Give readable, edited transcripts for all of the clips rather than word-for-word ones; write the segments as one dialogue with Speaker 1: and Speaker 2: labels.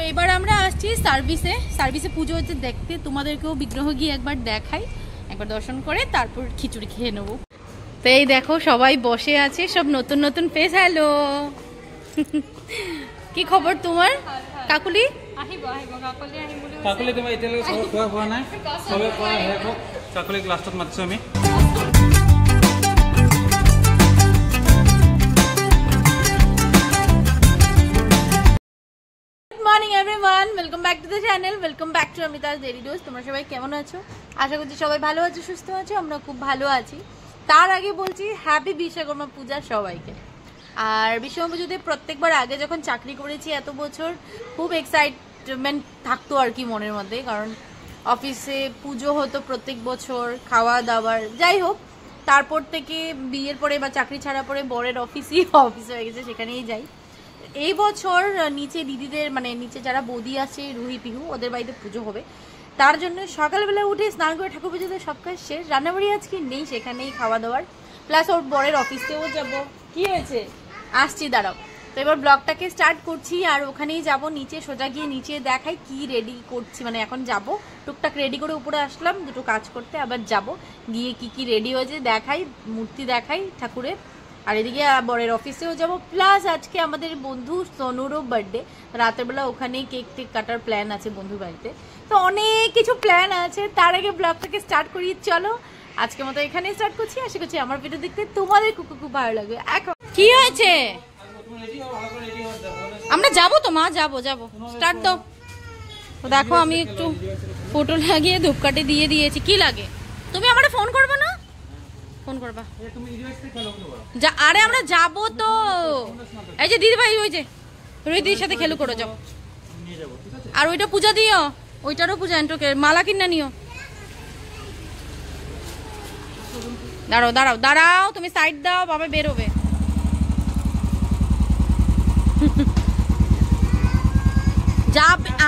Speaker 1: এবার আমরা আসছি সার্ভিসে পুজো হচ্ছে দেখতে। তোমাদেরকেও বিগ্রহ গিয়ে একবার দেখাই, একবার দর্শন করে তারপর খিচুড়ি খেয়ে নেবো। তো এই দেখো সবাই বসে আছে, সব নতুন নতুন ফেস। হ্যালো, কি খবর তোমার? কাকুলি
Speaker 2: কাকুলি তোমাৰ এতিয়ালৈকে সবে খোৱা নাই, সবে খোৱা শেষ হওক, কাকুলিক লাষ্টত মাতিছোঁ আমি।
Speaker 1: Morning everyone, welcome back to the channel, welcome back to Amita's daily dose. তোমরা সবাই কেমন আছো? আশা করছি সবাই ভালো আছো, সুস্থ আছো। আমরা খুব ভালো আছি। তার আগে বলছি হ্যাপি বিশ্বকর্মা পূজা সবাইকে। আর বিশ্বকর্মা পুজোতে প্রত্যেকবার আগে যখন চাকরি করেছি এত বছর খুব এক্সাইটমেন্ট থাকতো আর কি মনের মধ্যে, কারণ অফিসে পুজো হতো প্রত্যেক বছর, খাওয়া দাওয়ার যাই হোক। তারপর থেকে বিয়ের পরে বা চাকরি ছাড়া পরে বরের অফিস হয়ে গেছে, সেখানেই যাই। এই বছর নিচে দিদিদের মানে নিচে যারা বৌদি আছে রুহি পিহু, ওদের বাড়িতে পুজো হবে। তার জন্য সকালবেলা উঠে স্নান করে ঠাকুর পুজোতে সব কাজ শেষ। রান্নাবাড়ি আজকে নেই, সেখানেই খাওয়া দাওয়ার, প্লাস ওর বরের অফিসেও যাব। কি হয়েছে? আসছি, দাঁড়াও। তো এবার ব্লগটাকে স্টার্ট করছি, আর ওখানেই যাব নিচে, সোজা গিয়ে নিচে দেখাই কি রেডি করছি। মানে এখন যাব, টুকটাক রেডি করে উপরে আসলাম দুটো কাজ করতে, আবার যাব গিয়ে কি রেডি হয়েছে দেখাই, মূর্তি দেখাই ঠাকুরের। আর এদিকে বরের অফিসেও যাব, প্লাস আজকে আমাদের বন্ধু সোনুরও বার্থডে। রাতের বেলা ওখানেই কেক টেক কাটার প্ল্যান আছে বন্ধুর বাড়িতে। তো অনেক কিছু প্ল্যান আছে। তার আগে ব্লগটাকে স্টার্ট করি, চলো। আজকের মতো এখানেই স্টার্ট করছি। আশা করছি আমার ভিডিও দেখতে তোমাদের খুব ভালো লাগবে। এখন কি হয়েছে? আমরা যাবো তো মা, যাবো স্টার্ট দাও। দেখো আমি একটু ফটো লাগিয়ে ধূপকাঠি দিয়ে দিয়েছি। কি লাগে? তুমি আমারে ফোন করবে না? ফোন করবা? আরে আমরা যাবো তো। এই যে দিদি ভাই, ওই যে রোহিতির সাথে খেলু করো, যাও। আর ওইটা পূজা দিও, ওইটারও পূজা এন্ট্রোকে মালা কিনা নিও। দাঁড়াও, তুমি সাইড দাও, বাবা বেরোবে।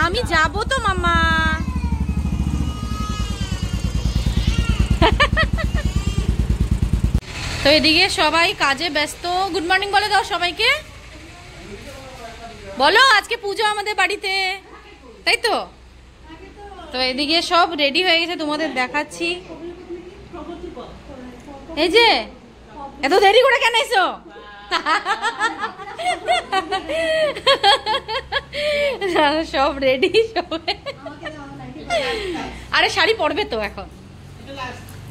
Speaker 1: আমি যাবো তো মামা। তো এদিকে সবাই কাজে ব্যস্ত। গুড মর্নিং বলে দাও সবাইকে, বলো আজকে পুজো আমাদের বাড়িতে, তাই তো? তো এদিকে সব রেডি হয়ে গেছে, তোমাদের দেখাচ্ছি। এই যে এত দেরি করে কেন এসো? সব রেডি সবাই। আরে শাড়ি পরবে তো এখন,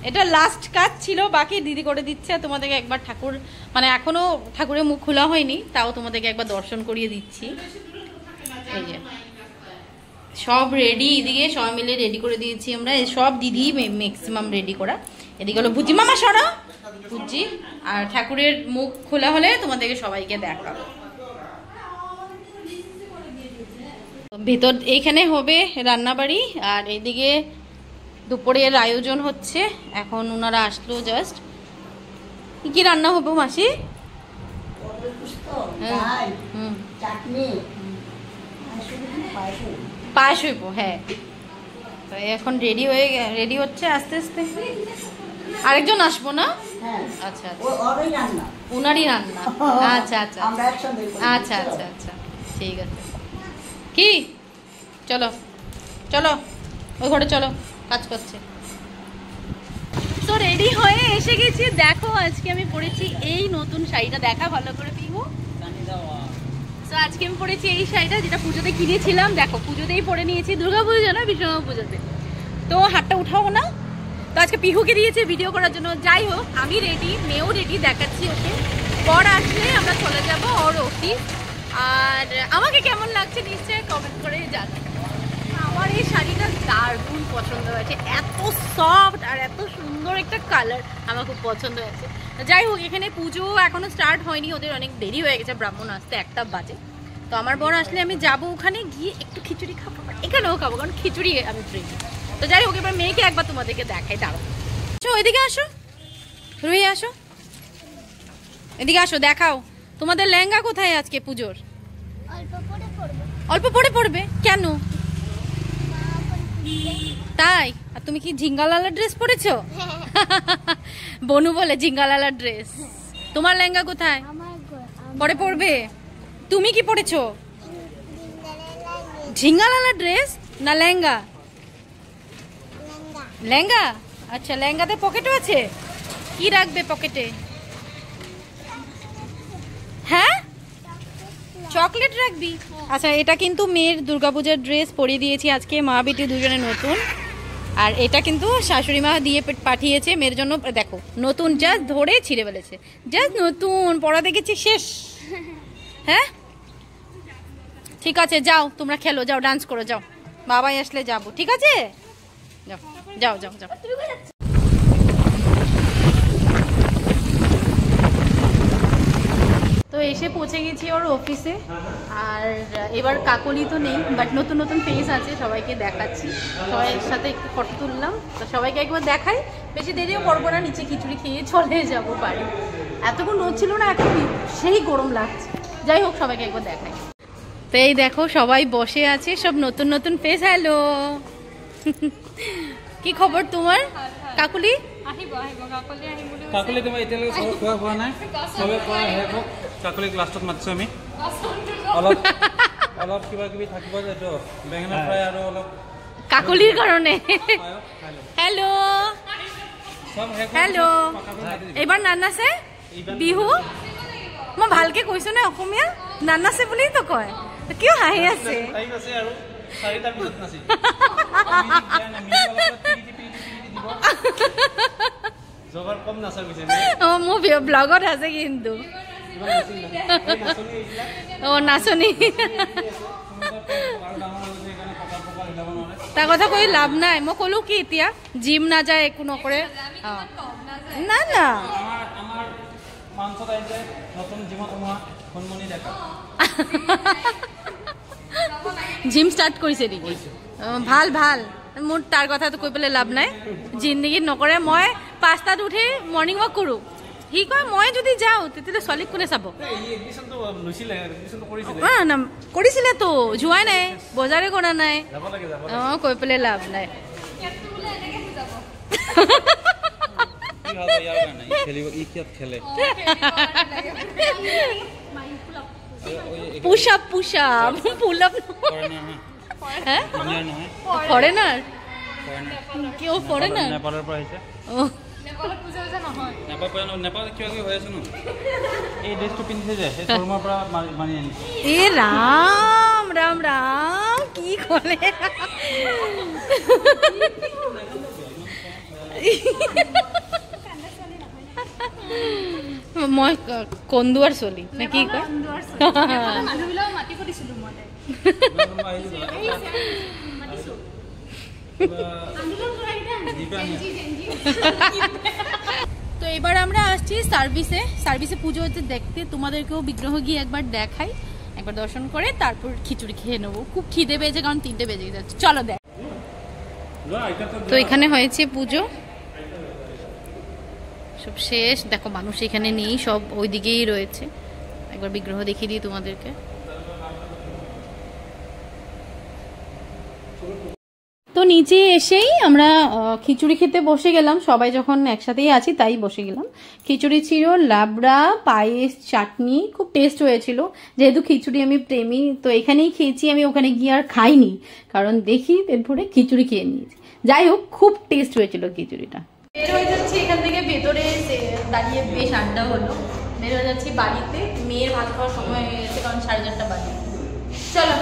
Speaker 1: এটা লাস্ট কাজ ছিল, বাকি দিদি করে দিচ্ছে। তোমাদেরকে একবার ঠাকুর মানে এখনো ঠাকুরের মুখ খোলা হয়নি, তাও তোমাদেরকে একবার দর্শন করিয়ে দিচ্ছি। এই যে সব রেডি, এদিকে সবাই মিলে রেডি করে দিয়েছি আমরা। সব দিদি ম্যাক্সিমাম রেডি করা। এদিকে হলো বুঝি মামা, সরো বুঝি। আর ঠাকুরের মুখ খোলা হলে তোমাদেরকে সবাইকে দেখাবো। ভেতর এইখানে হবে রান্নাবাড়ি, আর এদিকে দুপুরের আয়োজন হচ্ছে। এখন ওনারা আসলো জাস্ট। কি রান্না হবে মাসি? পায়েস হইব, হ্যাঁ। এখন রেডি হচ্ছে আস্তে আস্তে। আরেকজন আসবো না? আচ্ছা, উনারই রান্না। আচ্ছা, ঠিক আছে। কি চলো ওই ঘরে চলো, কাজ করছে। তো রেডি হয়ে এসে গেছি। দেখো আজকে আমি পরেছি এই নতুন শাড়িটা, দেখা ভালো করে পিহু। তো আজকে আমি পরেছি এই শাড়িটা, যেটা পুজোতে কিনেছিলাম। দেখো পুজোতেই পরে নিয়েছি, দুর্গা পুজো না বিশ্বকর্মা পুজোতে। তো হাতটা উঠাবো না, তো আজকে পিহুকে দিয়েছি ভিডিও করার জন্য। যাই হোক, আমি রেডি, মেয়েও রেডি, দেখাচ্ছি ওকে। পর আসলে আমরা চলে যাব ওর অফিস। আর আমাকে কেমন লাগছে নিশ্চয়ই কমেন্ট করে জানাই। আমার এই শাড়িটা দারুণ পছন্দ হয়েছে, এত সফট আর এত সুন্দর একটা কালার, আমার খুব পছন্দ হয়েছে। যাই হোক, এখানে পুজো এখনো স্টার্ট হয়নি, ওদের অনেক দেরি হয়ে গেছে, ব্রাহ্মণ আসতে 1টা বাজে। তো আমার বর আসলে আমি যাব ওখানে গিয়ে একটু খিচুড়ি খাবো, এখানেও খাবো, কারণ খিচুড়ি আমি প্রিয়। তো যাই হোক, এবার মেয়েকে একবার তোমাদেরকে দেখাই, দাঁড়ো। ওইদিকে আসো, রুহি আসো, এদিকে আসো, দেখাও তোমাদের লেহেঙ্গা কোথায় আজকে পুজোর? অল্প পরে পড়বে কেন? তাই? আর তুমি কি ঝিঙ্গালালা ড্রেস পরেছো? বনু বলে ঝিঙ্গালালা ড্রেস। তোমার লেহেঙ্গা কোথায়? পরে পড়বে। তুমি কি পরেছো? ঝিঙ্গালালা ড্রেস না লেহেঙ্গা? লেহেঙ্গা। আচ্ছা, লেহেঙ্গাতে পকেটও আছে? কি রাখবে পকেটে? হ্যাঁ, চকলেট রাখবি। আচ্ছা, এটা কিন্তু মেয়ের দুর্গাপূজার ড্রেস পরিয়ে দিয়েছি আজকে, মা বেটি দুজনে নতুন। আর এটা কিন্তু শাশুড়ি মা দিয়ে পাঠিয়েছে মেয়ের জন্য। দেখো, নতুন জাস্ট ধরে ছিঁড়ে ফেলেছে, জাস্ট নতুন পরা দেখেছি শেষ। হ্যাঁ ঠিক আছে, যাও তোমরা খেলো, যাও ডান্স করো, যাও, বাবাই আসলে যাবো। ঠিক আছে, যাও যাও যাও যাও। তো এসে পৌঁছে গেছি ওর অফিসে। আর এবার কাকলি তো নেই, বাট নতুন নতুন ফেস আছে, সবাইকে দেখাচ্ছি। সবাইয়ের সাথে একটু ফটো তুললাম, তো সবাইকে একবার দেখাই। বেশি দেরিও করবো না, নিচে খিচুড়ি খেয়ে চলে যাবো বাড়ি। এতক্ষণ রোদ ছিল না, এখন সেই গরম লাগছে। যাই হোক, সবাইকে একবার দেখাই। তো এই দেখো, সবাই বসে আছে, সব নতুন নতুন ফেস। হ্যালো, কি খবর তোমার কাকুলি?
Speaker 2: কাকলি তোমাৰ এতিয়ালৈকে চবে খোৱা হোৱা নাই, চবে খোৱা শেষ হওক। কাকলিক লাষ্টত মাতিছোঁ আমি। অলপ অলপ কিবা কিবি থাকিব, এইটো বেঙেনা ফ্ৰাই আৰু অলপ
Speaker 1: কাকলিৰ কাৰণে। হেল্ল' হেল্ল', এইবাৰ নানাচে বিহু? মই ভালকে কৈছো নে অসমীয়া? নানাচে বুলি তো কয়, কিয় হাঁহি আছে? মোৰ ব্লগত আছে কিন্তু। ও নাচনি, তাৰ কথা কৈ লাভ নাই। মই কলো কি এতিয়া জিম নাযায়, একো নকৰে। না না, জিম ষ্টাৰ্ট কৰিছে নেকি? ভাল ভাল, মোৰ তাৰ কথাটো কৈ পেলাই লাভ নাই। জিন্দগীত নকৰে। মই 5টাত উঠি মৰ্ণিং ৱাক কৰোঁ। সি কয় মই যদি যাওঁ তেতিয়াহ'লে ছোৱালীক কোনে চাব? কৰিছিলে তো, যোৱাই নাই, বজাৰে কৰা নাই। অঁ, কৈ পেলাই লাভ নাই। Push up push up, pull up. হ্যাঁ, ফৰেনাৰ? কিয় ফৰেনাৰ? নেপালৰ পৰা আহিছে। নেপালত কিবা কিবি হৈ আছে ন, এই ড্ৰেছটো পিন্ধিছে যে সেই শৰ্মাৰ পৰা মানি আনিছে। এ ৰাম ৰাম ৰাম, কি ক'লে? মই কন্দুৱাৰ ছোৱালী নে কি কয়? তো এবার আমরা আসছি সার্ভিসে পুজো হচ্ছে দেখতে। তোমাদেরকেও বিগ্রহ গিয়ে একবার দেখাই, একবার দর্শন করে তারপর খিচুড়ি খেয়ে নেবো। খুব খিদে পেয়েছে, কারণ 3টে বেজে যাচ্ছে। চলো দেখ। তো এখানে হয়েছে পুজো, সব শেষ। দেখো মানুষ এখানে নেই, সব ওই দিকেই রয়েছে। একবার বিগ্রহ দেখিয়ে দিই তোমাদেরকে। তো নিচে এসেই আমরা খিচুড়ি খেতে বসে গেলাম। সবাই যখন একসাথেই আছি তাই বসে গেলাম। খিচুড়ি ছিল, লাবড়া, পায়েস, চাটনি, খুব টেস্ট হয়েছিল। যেহেতু খিচুড়ি আমি প্রেমী, তো এখানেই খেয়েছি আমি, ওখানে গিয়ে আর খাইনি, কারণ দেখি পেট ভরে খিচুড়ি খেয়ে নিয়েছি। যাই হোক, খুব টেস্ট হয়েছিল খিচুড়িটা। বের হয়ে যাচ্ছি এখান থেকে, ভেতরে দাঁড়িয়ে বেশ আড্ডা হলো। বের হয়ে যাচ্ছি বাড়িতে, মেয়ের ভাত খাওয়ার সময় হয়ে গেছে, কারণ 4:30 বাজে। চলো।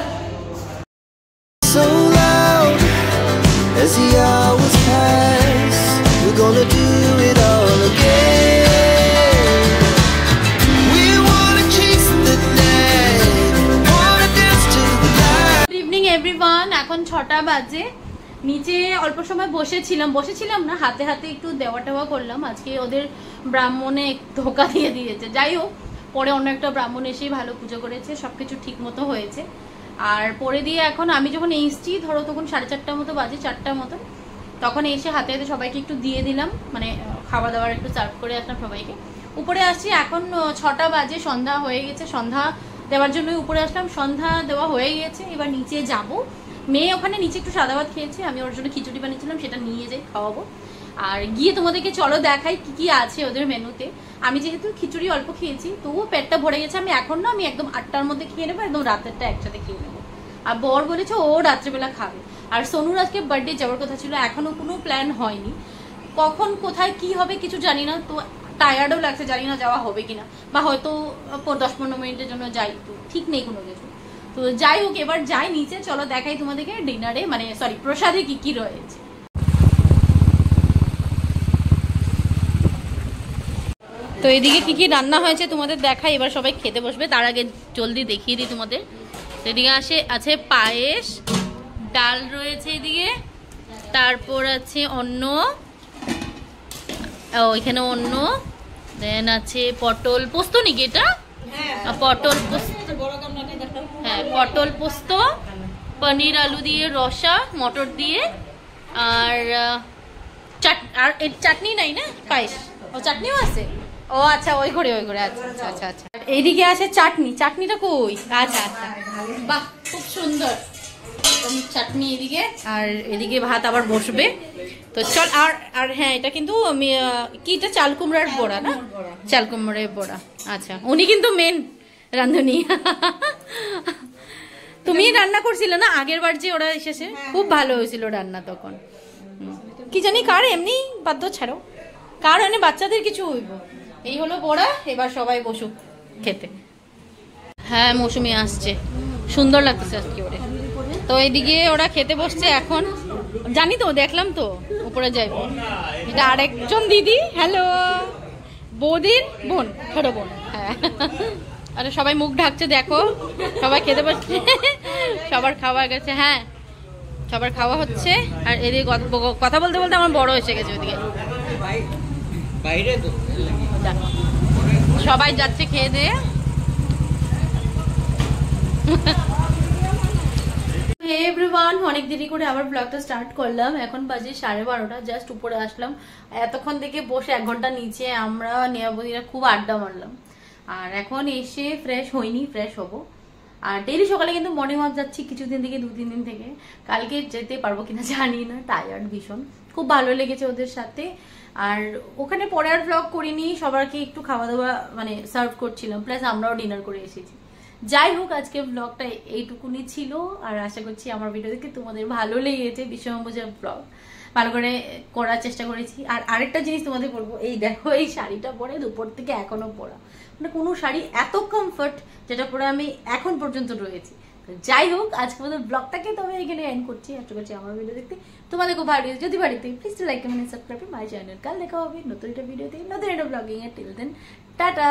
Speaker 1: As the hours pass, we're gonna do it all again. We wanna chase the night, wanna dance to the light. Good evening everyone, এখন 6টা বাজে। নিচে অল্প সময় বসেছিলাম না, হাতে হাতে একটু দেওয়া টেওয়া করলাম। আজকে ওদের ব্রাহ্মণে ধোকা দিয়ে দিয়েছে। যাই হোক, পরে অন্য একটা ব্রাহ্মণ এসেই ভালো পুজো করেছে, সবকিছু ঠিক মতো হয়েছে। আর পরে দিয়ে এখন আমি যখন এসছি, ধরো তখন 4:30 মতো বাজে, 4টা মতো, তখন এসে হাতে হাতে সবাইকে একটু দিয়ে দিলাম, মানে খাওয়া দাওয়ার একটু সার্ভ করে আসলাম সবাইকে। উপরে আসছি, এখন 6টা বাজে, সন্ধ্যা হয়ে গেছে। সন্ধ্যা দেওয়ার জন্যই উপরে আসলাম। সন্ধ্যা দেওয়া হয়ে গেছে, এবার নিচে যাব। মেয়ে ওখানে নিচে একটু সাদা ভাত খেয়েছে, আমি ওর জন্য খিচুড়ি বানিয়েছিলাম, সেটা নিয়ে যাই খাওয়াবো। আর গিয়ে তোমাদেরকে চলো দেখাই কি কি আছে ওদের মেনুতে। আমি যেহেতু খিচুড়ি অল্প খেয়েছি, তবুও পেটটা ভরে গেছে। আমি এখন না, আমি একদম 8টার মধ্যে খেয়ে নেবো, একদম রাতেরটা একসাথে খেয়ে নেবো। আর বর বলেছে ও রাত্রেবেলা খাবে। আর সোনুর আজকে বার্থডে যাওয়ার কথা ছিল, এখনো কোনো প্ল্যান হয়নি, কখন কোথায় কি হবে কিছু জানি না। তো টায়ার্ডও লাগছে, জানি না যাওয়া হবে কিনা, বা হয়তো 10-15 মিনিটের জন্য যাই, তো ঠিক নেই কোনো কিছু। তো যাই হোক, এবার যাই নিচে, চলো দেখাই তোমাদেরকে ডিনারে, মানে সরি প্রসাদে কি কি রয়েছে। তো এদিকে কি কি রান্না হয়েছে তোমাদের দেখাই, এবার সবাই খেতে বসবে, তার আগে জলদি দেখিয়ে দিই তোমাদের। এদিকে আছে পায়েস, ডাল রয়েছে এদিকে, তারপর আছে অন্ন, এখানে অন্ন, দেন আছে পটল পোস্ত নাকি এটা, পটল পোস্ত, হ্যাঁ পটল পোস্ত, পনির আলু দিয়ে রসা, মটর দিয়ে, আর চাটনি নাই না, পায়েস, ও চাটনিও আছে, ও আচ্ছা ওই ঘরে আচ্ছা আচ্ছা আচ্ছা আচ্ছা। এইদিকে আছে চাটনিটা কই, আচ্ছা আচ্ছা, বাহ খুব সুন্দর চাটনি এদিকে, আর এদিকে ভাত আবার বসবে। তো চল, আর হ্যাঁ এটা কিন্তু কি এটা চাল কুমড়ার বড়া না, চাল কুমড়ার বড়া, আচ্ছা উনি কিন্তু মেন রাঁধুনি। তুমি রান্না করছিলে না আগের বার যে ওরা এসেছে, খুব ভালো হয়েছিল রান্না তখন। কি জানি কার এমনি বাধ্য ছাড়ো, কার এনে বাচ্চাদের কিছু হইব। এই হলো বড়া, এবার সবাই বসুক খেতে। হ্যাঁ মৌসুমি আসছে, সুন্দর লাগতেছে আজকে ওরে। তো এইদিকে ওরা খেতে বসছে এখন, জানি তো দেখলাম তো উপরে যাইব, এটা আরেকজন দিদি, হ্যালো বৌদির বোন, ছোট বোন, হ্যাঁ। আরে সবাই মুখ ঢাকছে দেখো, সবাই খেতে বসছে, সবার খাওয়া গেছে, হ্যাঁ সবার খাওয়া হচ্ছে। আর এদিকে কথা বলতে বলতে আমার বড় এসে গেছে ওদিকে, সবাই যাচ্ছে খেয়ে দিয়ে। হে এভরিওয়ান, অনেক দেরি করে আবার ব্লগটা স্টার্ট করলাম, এখন বাজে 12:30, জাস্ট উপরে আসলাম। এতক্ষণ থেকে বসে 1 ঘন্টা নিচে আমরা নিয়াবতীরা খুব আড্ডা মারলাম, আর এখন এসে ফ্রেশ হইনি, ফ্রেশ হবো। আর ডেইলি সকালে কিন্তু মর্নিং ওয়াক যাচ্ছি কিছুদিন থেকে, 2-3 দিন থেকে। কালকে যেতে পারবো কিনা জানি না, টায়ার্ড ভীষণ, খুব ভালো লেগেছে ওদের সাথে। আর ওখানে পরে আর ব্লগ করিনি, সবারকে একটু খাওয়া দাওয়া মানে সার্ভ করছিলাম, প্লাস আমরাও ডিনার করে এসেছি। যাই হোক আজকে ব্লগটা এইটুকুনি ছিল, আর আশা করছি আমার ভিডিও দেখে তোমাদের ভালো লেগেছে। বিশ্বম্বুজার ব্লগ ভালো করে করার চেষ্টা করেছি। আর আরেকটা জিনিস তোমাদের বলবো, এই দেখো এই শাড়িটা পরে দুপুর থেকে এখনো পরা, মানে কোনো শাড়ি এত কমফর্ট যেটা পরে আমি এখন পর্যন্ত রয়েছি। যাই হোক আজকে আমাদের ব্লগটাকে তবে এখানে এন্ড করছি। আশা করছি আমার ভিডিও দেখতে তোমাদের খুব ভালো লাগে। যদি বাড়িতে please like comment subscribe my channel. কাল দেখা হবে নতুন একটা ভিডিওতে, নতুন একটা ব্লগিং এ। Till then tata.